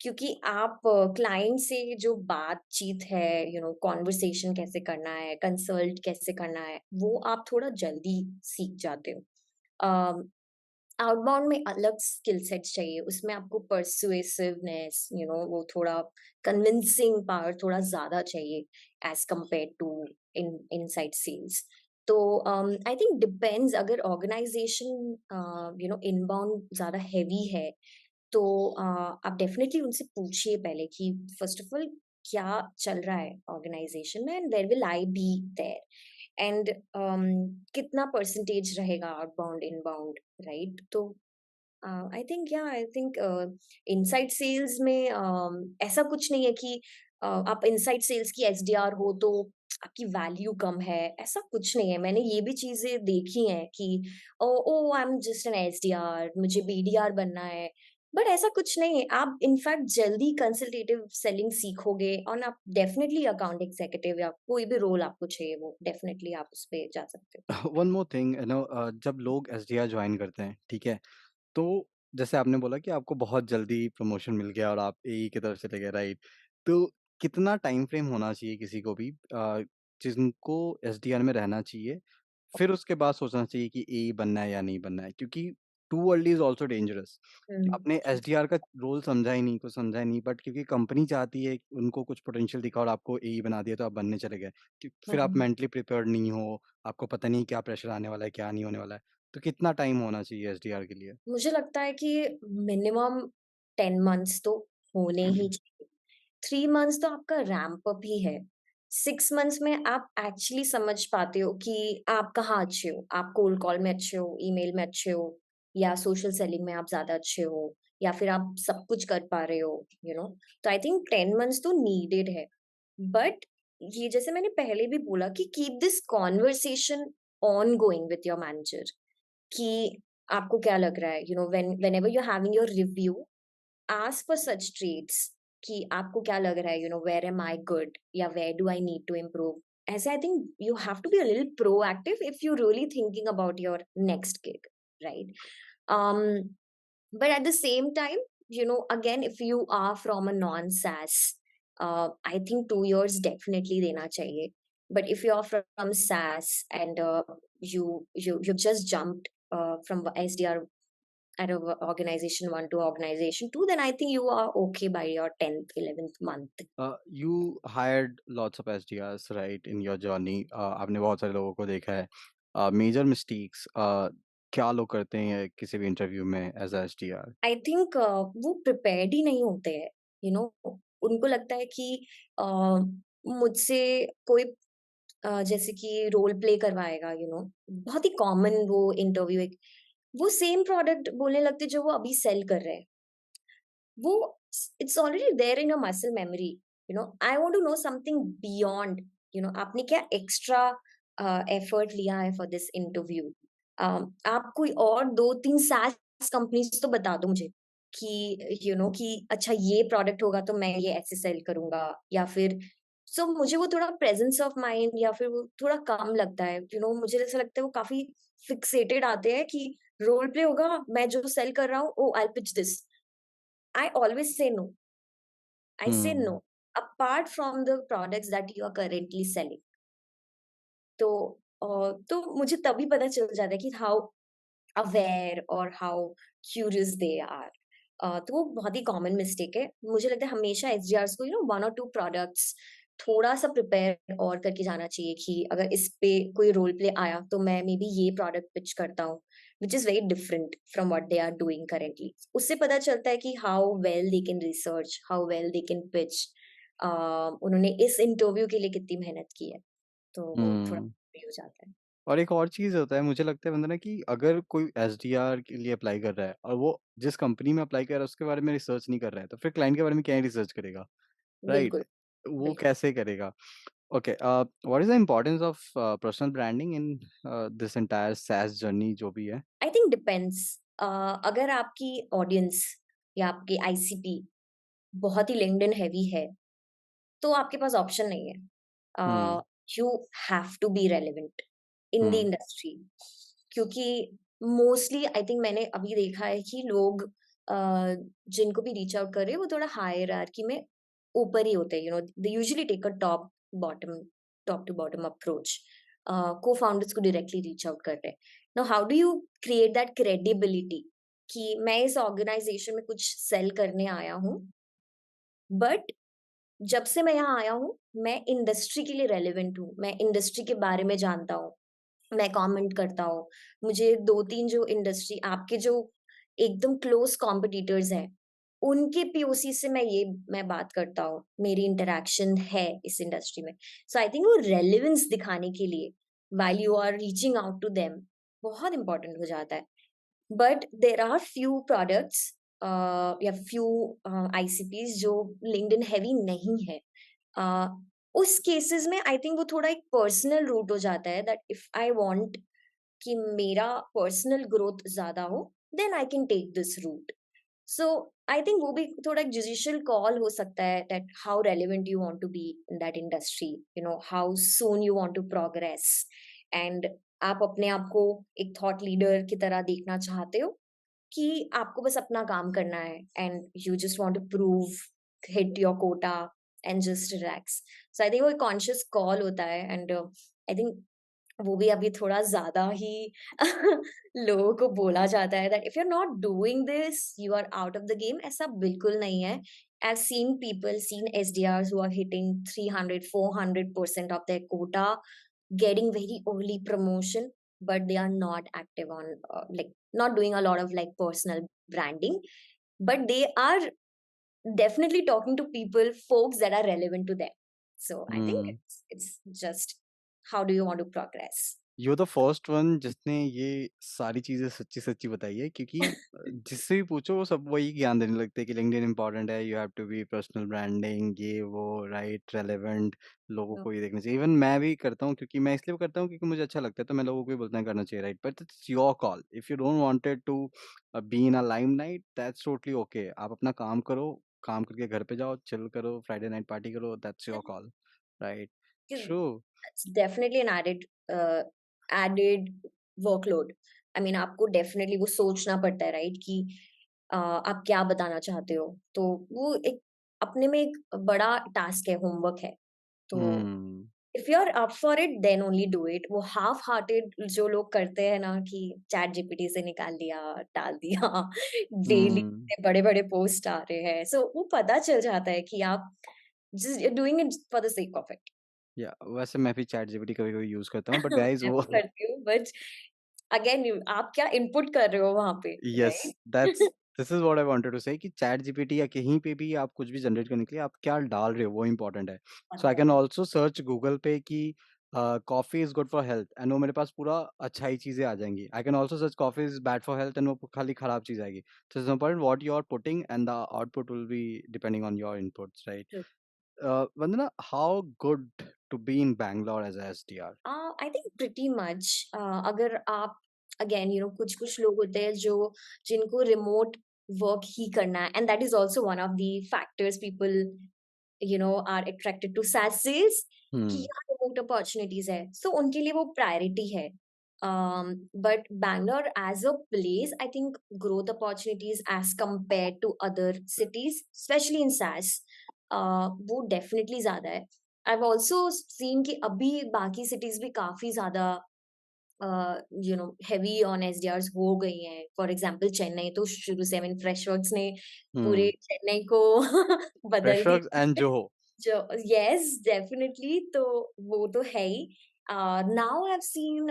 क्योंकि आप क्लाइंट से जो बातचीत है, कॉन्वर्सेशन कैसे करना है, कंसल्ट कैसे करना है, वो आप थोड़ा जल्दी सीख जाते हो। अ, आउटबाउंड में अलग स्किल सेट्स चाहिए, उसमें आपको परसुएसिवनेस, वो थोड़ा कन्विंसिंग पावर थोड़ा ज़्यादा चाहिए as compared to inside sales. तो आई थिंक डिपेंड्स, अगर ऑर्गेनाइज़ेशन इनबाउंड ज़्यादा हेवी है, तो आप डेफिनिटली उनसे पूछिए पहले कि फर्स्ट ऑफ ऑल क्या चल रहा है ऑर्गेनाइज़ेशन में, and where will I be there, and कितना परसेंटेज रहेगा आउटबाउंड, इनबाउंड, राइट? तो आई थिंक इनसाइड सेल्स में ऐसा कुछ नहीं है कि आप इनसाइड सेल्स की एसडीआर हो तो आपकी वैल्यू कम है, ऐसा कुछ नहीं है। मैंने ये भी चीजें देखी हैं कि oh oh I am just an SDR, मुझे बीडीआर बनना है, बट ऐसा कुछ नहीं है। आप इनफैक्ट जल्दी कंसल्टेटिव सेलिंग सीखोगे, और आप डेफिनेटली अकाउंट एग्जीक्यूटिव या कोई भी रोल आपको चाहिए, वो डेफिनेटली आप उस पे जा सकते हो। वन मोर थिंग, जब लोग एसडीआर ज्वाइन करते हैं, ठीक है, तो जैसे आपने बोला कि आपको बहुत जल्दी प्रमोशन मिल गया और आप एई की तरफ चले गए, राइट? तो कितना टाइम फ्रेम होना चाहिए किसी को भी जिनको एसडीआर में रहना चाहिए, फिर उसके बाद सोचना चाहिए कि एई बनना है या नहीं बनना है? क्योंकि too early is also dangerous. आपने एसडीआर का रोल समझा ही नहीं, कुछ समझा ही नहीं, बट क्योंकि कंपनी चाहती है, उनको कुछ पोटेंशियल दिखा और आपको एई बना दिया तो आप बनने चले गए। फिर आप हम्म। मेंटली प्रिपेयर्ड नहीं हो, आपको पता नहीं क्या प्रेशर आने वाला है, क्या नहीं होने वाला है। तो कितना टाइम होना चाहिए एसडीआर के लिए? मुझे लगता है कि मिनिमम 10 मंथ्स तो होने ही चाहिए। 3 मंथ्स तो आपका रैंप अप ही है। 6 मंथ्स में आप एक्चुअली समझ पाते हो कि आप कहाँ अच्छे हो। आप कोल्ड कॉल में अच्छे हो, ईमेल में अच्छे हो, या सोशल सेलिंग में आप ज़्यादा अच्छे हो, या फिर आप सब कुछ कर पा रहे हो, तो आई थिंक 10 मंथ्स तो नीडेड है। बट ये जैसे मैंने पहले भी बोला कि keep this conversation ongoing with your manager, कि आपको क्या लग रहा है, whenever you are having your review, ask for such traits कि आपको क्या लग रहा है, वेयर एम आई गुड, या where do I need to improve. ऐसे I think you have to be a little proactive if you really thinking about your next gig, right? um but at the same time, again, if you are from a non SaaS, I think 2 years definitely dena chahiye. But if you are from SaaS, and you just jumped from SDR at a organization one to organization two, then I think you are okay by your 10th 11th month. You hired lots of SDRs, right, in your journey. आपने बहुत सारे लोगों को देखा है। मेजर मिस्टेक्स क्या लोग करते हैं किसी भी इंटरव्यू में एज एसडीआर? आई थिंक वो प्रिपेयर्ड ही नहीं होते हैं, उनको लगता है कि मुझसे कोई जैसे कि रोल प्ले करवाएगा, बहुत ही कॉमन वो इंटरव्यू, एक वो सेम प्रोडक्ट बोलने लगते जो वो अभी सेल कर रहे हैं। वो it's already there in your muscle memory, I want to know something beyond, आपने क्या एक्स्ट्रा एफर्ट लिया है फॉर दिस इंटरव्यू। आप कोई और 2-3 SaaS कंपनीज तो बता दो मुझे कि कि अच्छा ये प्रोडक्ट होगा तो मैं ये ऐसे सेल करूंगा, या फिर सो मुझे वो थोड़ा प्रेजेंस ऑफ माइंड या फिर वो थोड़ा कम लगता है। मुझे ऐसा लगता है वो काफी फिक्सेटेड आते हैं कि रोल प्ले होगा, मैं जो सेल कर रहा हूँ, oh I pitch this. I always say no. I say hmm. no. Apart from the products that you are currently selling. तो तो मुझे तभी पता चल जाता है कि हाउ अवेयर और हाउ क्यूरियस दे आर। तो वो बहुत ही कॉमन मिस्टेक है। मुझे लगता है हमेशा एसडीआर्स को 1 और 2 प्रोडक्ट्स थोड़ा सा प्रिपेयर और करके जाना चाहिए कि अगर इस पे कोई रोल प्ले आया तो मैं मे बी ये प्रोडक्ट पिच करता हूँ, which is very different from what they are doing currently. उससे पता चलता है कि how well they can research, how well they can pitch, उन्होंने इस इंटरव्यू के लिए कितनी मेहनत की है। तो वो थोड़ा हम्म। हो जाता है। और एक और चीज़ होता है, मुझे लगता है वंदना, कि अगर कोई एसडीआर के लिए अप्लाई कर रहा है और वो जिस कंपनी में अप्लाई कर रहा है उसके बारे में रिसर्च नहीं कर रहा है, तो फिर क्लाइंट के बारे में क्या ही रिसर्च करेगा, राइट? बिल्कुल, वो बिल्कुल। कैसे करेगा? Okay, what is the importance of personal branding in this entire SaaS journey जो भी है? I think depends. अगर आपकी ऑडियंस या आपकी आईसीपी बहुत ही लिंक्डइन हेवी है, तो आपके पास ऑप्शन नहीं है। Hmm. You have to be relevant in the hmm. Industry, क्योंकि मोस्टली आई थिंक मैंने अभी देखा है कि लोग जिनको भी रीच आउट कर रहे हैं वो थोड़ा हायरार्की में ऊपर ही होते हैं, they usually take a bottom top to bottom approach. Cofounders को डायरेक्टली रीच आउट कर रहे हैं। Now how do you create that credibility कि मैं इस ऑर्गेनाइजेशन में कुछ सेल करने आया हूँ, बट जब से मैं यहाँ आया हूँ, मैं इंडस्ट्री के लिए रेलेवेंट हूँ, मैं इंडस्ट्री के बारे में जानता हूँ, मैं कमेंट करता हूँ। मुझे 2-3 जो इंडस्ट्री आपके जो एकदम क्लोज़ कॉम्पिटिटर्स हैं, उनके पीओसी से मैं बात करता हूँ, मेरी इंटरैक्शन है इस इंडस्ट्री में। सो आई थिंक वो रेलेवेंस दिखाने के लिए while you are reaching out to them बहुत इम्पोर्टेंट हो जाता है। But there are few products या फ्यू आईसीपीज़ जो लिंक्डइन हेवी नहीं है। अ, उस केसेस में आई थिंक वो थोड़ा एक पर्सनल रूट हो जाता है दैट इफ आई वांट कि मेरा पर्सनल ग्रोथ ज़्यादा हो, then I can take this route. So I think वो भी थोड़ा एक जुडिशियल कॉल हो सकता है that how relevant you want to be in that industry, how soon you want to progress and आप अपने आप को एक थॉट लीडर की तरह देखना चाहते हो कि आपको बस अपना काम करना है and you just want to prove, hit your quota and just relax. So I think वो एक कॉन्शियस कॉल होता है एंड आई थिंक वो भी अभी थोड़ा ज़्यादा ही लोगों को बोला जाता है that if you are not doing this you are out of the game. ऐसा बिल्कुल नहीं है। I've seen people, seen SDRs who are hitting 300, 400% of their quota, getting very early promotion, but they are not active on, like, not doing a lot of like personal branding, but they are definitely talking to people, folks that are relevant to them. So I think Hmm. it's just how do you want to progress? You the first one जिसने ये सारी चीज़ें सच्ची-सच्ची बताई है क्योंकि जिससे भी पूछो वो सब वही ज्ञान देने लगते हैं कि लिंक्डइन इम्पोर्टेंट है, you have to be personal branding ये वो राइट रेलेवेंट लोगों So, को ये देखना चाहिए। इवन मैं भी करता हूँ क्योंकि मैं इसलिए करता हूँ क्योंकि मुझे अच्छा लगता है तो मैं लोगों को भी बोलता हूँ करना चाहिए right but it's your call if you don't wanted to be in a limelight that's totally okay आप अपना काम करो, काम करके घर पे जाओ, चिल करो, फ्राइडे नाइट पार्टी करो that's your call right? 'cause true. that's definitely an added workload. I mean आपको डेफिनेटली वो सोचना पड़ता है राइट कि आप क्या बताना चाहते हो। तो वो एक अपने में एक बड़ा टास्क है, होमवर्क है। तो hmm. If you are up for it then only do it. वो हाफ हार्टेड जो लोग करते हैं ना कि चैट जीपीटी से निकाल लिया, डाल दिया, डेली हुँ। बड़े बड़े पोस्ट आ रहे हैं, सो वो पता चल जाता है कि आप just doing it for the sake of it. या वैसे मैं भी चैटजीपीटी कभी-कभी यूज़ करता हूँ बट गाइज़ मैं वो भी करती हूँ बट अगेन आप क्या इनपुट कर रहे हो वहां पे, yes right? That's this is what I wanted to say कि चैटजीपीटी या कहीं पे भी आप कुछ भी जनरेट करने के लिए आप क्या डाल रहे हो वो इम्पोर्टेंट है। So I can also search Google पे कि coffee is good for health and वो मेरे पास पूरा अच्छा ही चीज़ें आ जाएँगी। I can also search coffee is bad for health and वो खाली खराब चीज़ आएगी। So it's important what you are putting and the output will be depending on your inputs right? Vandana, how good to be in Bangalore as a SDR? I think pretty much. अगर आप अगेन कुछ कुछ लोग होते हैं जो जिनको रिमोट वर्क ही करना है and that is also one of the factors people are attracted to SaaS sales कि Hmm. यहाँ रिमोट अपॉर्चुनिटीज है, सो उनके लिए वो प्रायोरिटी है। But Bangalore as a place I think growth opportunities as compare to other cities specially in SaaS वो डेफिनेटली ज्यादा है। I've also seen कि अभी बाकी सिटीज भी काफी ज्यादा हेवी ऑन एसडीआर्स हो गई हैं। फॉर एग्जांपल चेन्नई तो शुरू से, आई मीन फ्रेशवर्क्स ने पूरे Hmm. चेन्नई को बदल Freshworks दिया and है। Joho. जो यस डेफिनेटली, तो वो तो है ही। Now I have seen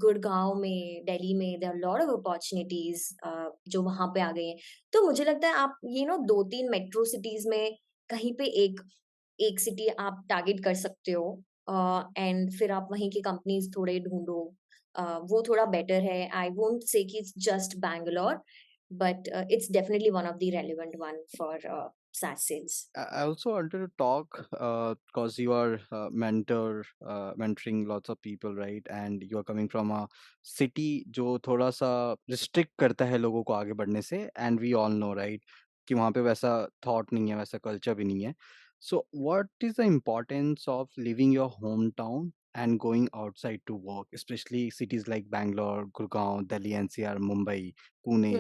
Gurgaon में, दिल्ली में there are lot of opportunities जो वहां पे आ गई हैं। तो मुझे लगता है आप दो तीन मेट्रो सिटीज में कहीं पे एक एक सिटी आप टारगेट कर सकते हो एंड फिर आप वहीं की कंपनीज थोड़े ढूंढो। वो थोड़ा बेटर है। आई वोंट से कि it's just Bangalore, but it's definitely one of the relevant one for SaaS sales. I also wanted to talk because you are mentoring lots of people, right? And you are coming from a city जो थोड़ा सा restrict करता है लोगों को आगे बढ़ने से and we all know, right? कि वहाँ पे वैसा thought नहीं है, वैसा culture भी नहीं है. So what is the importance of leaving your hometown and going outside to work, especially cities like Bangalore, Gurgaon, Delhi, NCR, Mumbai, Pune?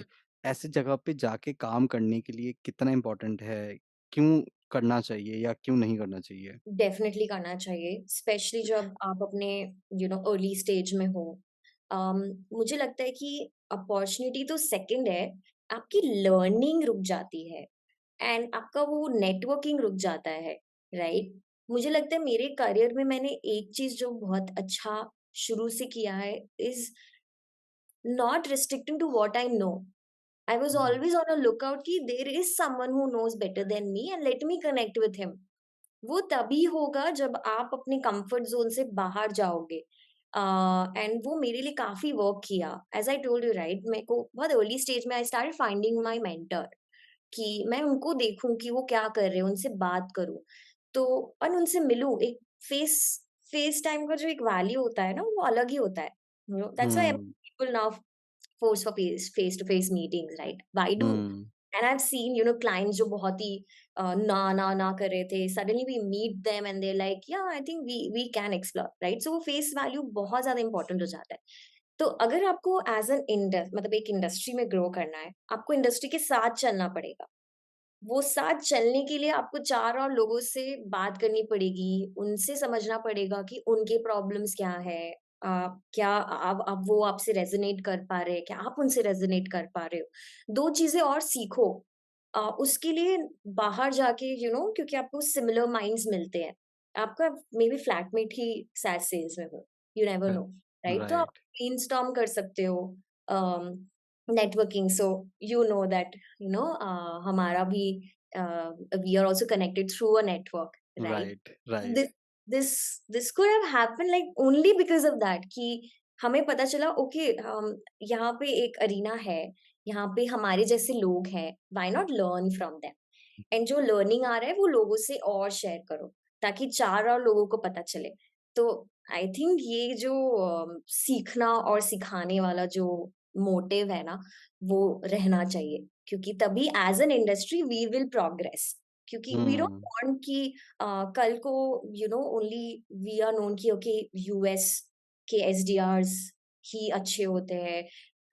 ऐसी जगह पे जाके काम करने के लिए कितना इम्पोर्टेंट है? क्यों करना चाहिए या क्यों नहीं करना चाहिए? डेफ़िनेटली करना चाहिए, स्पेशली जब आप अपने अर्ली स्टेज में हो। अम, मुझे लगता है कि अपॉर्च्युनिटी तो सेकंड है, आपकी लर्निंग रुक जाती है एंड आपका वो नेटवर्किंग रुक जाता है, राइट? मुझे लगता है मेरे करियर में मैंने एक चीज़ जो बहुत अच्छा शुरू से किया है is not restricting to what I know. I was um, always on a lookout कि there is someone who knows better than me and let me connect with him. वो तभी होगा जब आप अपने कंफर्ट ज़ोन से बाहर जाओगे। एंड वो मेरे लिए काफ़ी वर्क किया। As I told you right मेरे को बहुत अर्ली स्टेज में I started finding my mentor कि मैं उनको देखूँ कि वो क्या कर रहे हैं, उनसे बात करूँ। तो और उनसे मिलूँ, एक फेस फेस टाइम का जो एक वैल्यू होता है ना, वो अलग ही होता है। You know that's why hmm, people now force for face to face meetings, right? Why do hmm, and I've seen clients जो बहुत ही ना कर रहे थे, suddenly we meet them and they're like yeah I think we can explore, right? So वो face value बहुत ज़्यादा important हो जाता है। तो अगर आपको एज एन मतलब एक इंडस्ट्री में ग्रो करना है, आपको इंडस्ट्री के साथ चलना पड़ेगा। वो साथ चलने के लिए आपको 4 और लोगों से बात करनी पड़ेगी, उनसे समझना पड़ेगा कि उनके प्रॉब्लम्स क्या है। क्या आप वो आपसे रेज़ोनेट कर पा रहे हैं, क्या आप उनसे रेज़ोनेट कर पा रहे हो। 2 चीज़ें और सीखो। उसके लिए बाहर जाके क्योंकि आपको सिमिलर माइंड्स मिलते हैं। आपका मेबी फ्लैटमेट ही सैड सेल्स में हो, यू नेवर नो, राइट? तो आप राइट, ब्रेनस्टॉर्म कर सकते हो। अम, नेटवर्किंग सो दैट हमारा भी we are also connected through a network, right? Right, right, this this this could have happened like only because of that कि हमें पता चला ओके यहाँ पे एक अरीना है, यहाँ पे हमारे जैसे लोग हैं, why not learn from them? And जो लर्निंग आ रहा है वो लोगों से और शेयर करो ताकि 4 और लोगों को पता चले। तो आई थिंक ये जो सीखना और सिखाने वाला जो मोटिव है ना, वो रहना चाहिए क्योंकि तभी as an industry we will progress क्योंकि वी डोंट हुँ, वांट कि कल को ओनली वी आर नोन कि ओके यूएस के एसडीआर्स ही अच्छे होते हैं।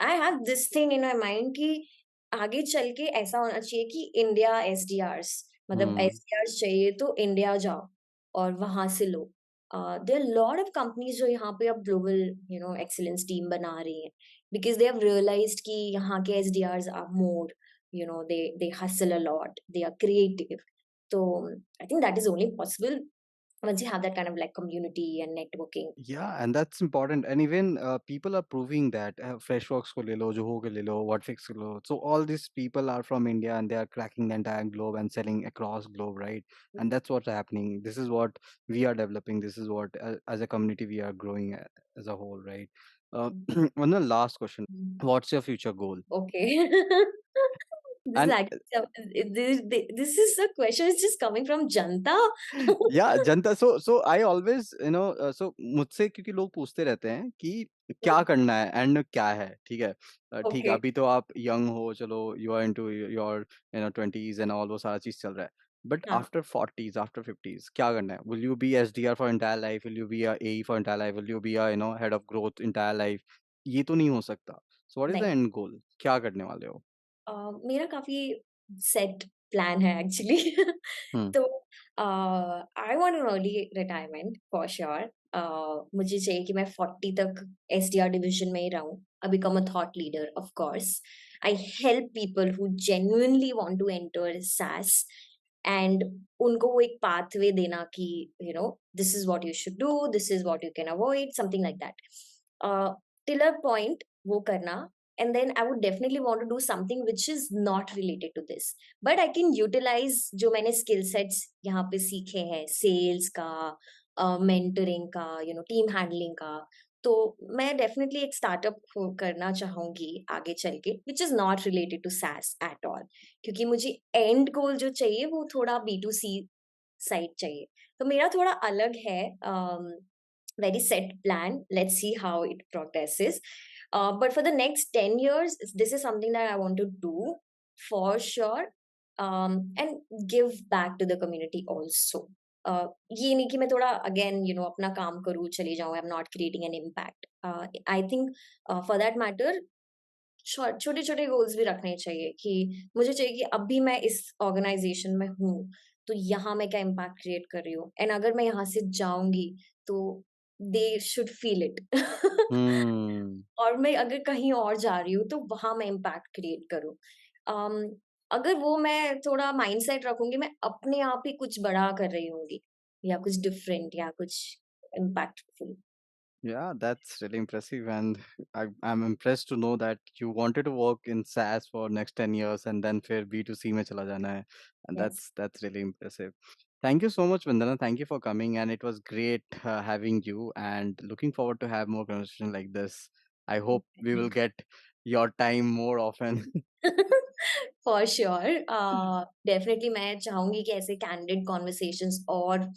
I have this thing in my mind कि आगे चल के ऐसा होना चाहिए कि इंडिया एसडीआरस मतलब हुँ, एसडीआरस चाहिए तो इंडिया जाओ और वहां से लो। There are lot of companies जो यहाँ पे अब ग्लोबल एक्सीलेंस टीम बना रही हैं बिकॉज दे हैव रियलाइज्ड कि यहाँ के SDRs are more they hustle a lot, they are creative. तो I think that is only possible once you have that kind of like community and networking. yeah, and that's important. And even people are proving that Freshworks ko le lo, Zoho ko le lo, Whatfix ko lo. So all these people are from India and they are cracking the entire globe and selling across globe, right? And that's what's happening. This is what we are developing. This is what, as a community, we are growing as a whole, right? One last question. Mhm. What's your future goal? Okay. This is And actually this is a question is just coming from Janta. या जनता सो आई ऑलवेज सो मुझसे क्योंकि लोग पूछते रहते हैं कि क्या करना है एंड क्या है ठीक है ठीक है Okay. अभी तो आप यंग हो चलो you are into your 20s and all वो सारा चीज चल रहा है बट हाँ, आफ्टर 40s आफ्टर 50s क्या करना है will you be SDR for entire life will you be a AE for entire life will you be a head of growth entire life ये तो नहीं हो सकता सो व्हाट इज द नहीं। एंड गोल क्या करने वाले हो मेरा काफ़ी सेट प्लान है एक्चुअली। हम्म तो I want an early retirement for sure. मुझे चाहिए कि मैं 40 तक एसडीआर डिवीजन में ही रहूँ, become a thought leader of course. I help people who genuinely want to enter SaaS and उनको वो एक पाथवे देना कि this is what you should do, this is what you can avoid, something like that. Till a point वो करना and then I would definitely want to do something which is not related to this, but I can utilize जो मैंने skill sets यहाँ पे सीखे हैं, sales का, mentoring का, team handling का। तो मैं definitely एक startup करना चाहूंगी आगे चल के which is not related to SaaS at all, क्योंकि मुझे end goal जो चाहिए वो थोड़ा B2C साइड चाहिए। तो मेरा थोड़ा अलग है, very set plan. Let's see how it progresses. But for the next 10 years, this is something that I want to do for sure, and give back to the community also. ये नहीं कि मैं थोड़ा again अपना काम करूँ चली जाऊँ, I'm not creating an impact. I think for that matter छोटे-छोटे गोल्स भी रखने चाहिए कि मुझे चाहिए कि अभी मैं इस ऑर्गनाइज़ेशन में हूँ, तो यहाँ मैं क्या इम्पैक्ट क्रिएट कर रही हूँ एंड अगर मैं यहाँ से जाऊँगी, तो they should feel it. Hmm. और मैं अगर कहीं और जा रही हूँ, तो वहाँ मैं इम्पैक्ट क्रिएट करूँ। अम, अगर वो मैं थोड़ा माइंडसेट रखूँगी, मैं अपने आप ही कुछ बड़ा कर रही होंगी या कुछ डिफरेंट या कुछ impactful. Yeah, that's really impressive, and I'm impressed to know that you wanted to work in SaaS for next 10 years and then फिर B2C में चला जाना है, and yes. that's really impressive. Thank you so much, Vandana. Thank you for coming, and it was great having you. And looking forward to have more conversation like this. I hope we will get your time more often. For sure definitely मैं चाहूँगी कि ऐसे कैंडिड कन्वर्सेशंस और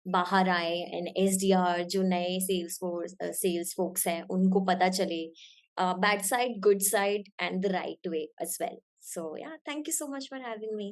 बाहर आए एंड एसडीआर जो नए सेल्स फोक्स हैं उनको पता चले bad side, good side and the right way as well. So yeah thank you so much for having me.